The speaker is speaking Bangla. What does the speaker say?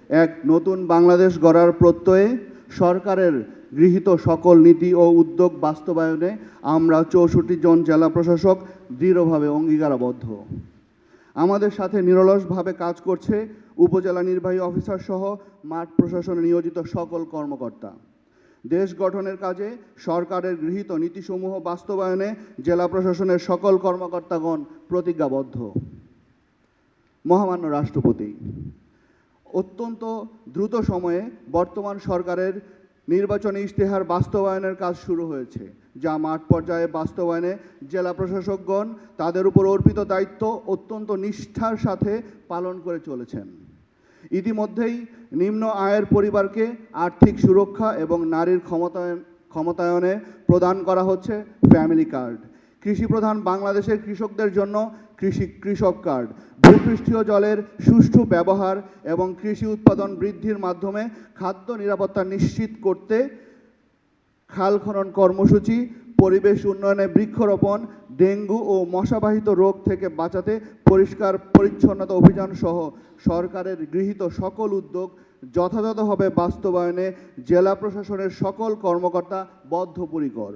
এক নতুন বাংলাদেশ গড়ার প্রত্যয়ে সরকারের গৃহীত সকল নীতি ও উদ্যোগ বাস্তবায়নে আমরা 64 জন জেলা প্রশাসক দৃঢ়ভাবে অঙ্গীকারবদ্ধ। আমাদের সাথে নিরলসভাবে কাজ করছে উপজেলা নির্বাহী অফিসার সহ মাঠ প্রশাসনে নিয়োজিত সকল কর্মকর্তা। দেশ গঠনের কাজে সরকারের গৃহীত নীতিসমূহ বাস্তবায়নে জেলা প্রশাসনের সকল কর্মকর্তাগণ প্রতিজ্ঞাবদ্ধ। মহামান্য রাষ্ট্রপতি, অত্যন্ত দ্রুত সময়ে বর্তমান সরকারের নির্বাচনী ইশতেহার বাস্তবায়নের কাজ শুরু হয়েছে, যা মাঠ পর্যায়ে বাস্তবায়নে জেলা প্রশাসকগণ তাদের উপর অর্পিত দায়িত্ব অত্যন্ত নিষ্ঠার সাথে পালন করে চলেছেন। ইতিমধ্যেই নিম্ন আয়ের পরিবারকে আর্থিক সুরক্ষা এবং নারীর ক্ষমতায়নে প্রদান করা হচ্ছে ফ্যামিলি কার্ড। কৃষিপ্রধান বাংলাদেশের কৃষকদের জন্য কৃষক কার্ড, ভূপৃষ্ঠীয় জলের সুষ্ঠু ব্যবহার এবং কৃষি উৎপাদন বৃদ্ধির মাধ্যমে খাদ্য নিরাপত্তা নিশ্চিত করতে খাল খনন কর্মসূচি, পরিবেশ উন্নয়নে বৃক্ষরোপণ, ডেঙ্গু ও মশাবাহিত রোগ থেকে বাঁচাতে পরিষ্কার পরিচ্ছন্নতা অভিযান সহ সরকারের গৃহীত সকল উদ্যোগ যথাযথভাবে বাস্তবায়নে জেলা প্রশাসনের সকল কর্মকর্তা বদ্ধপরিকর।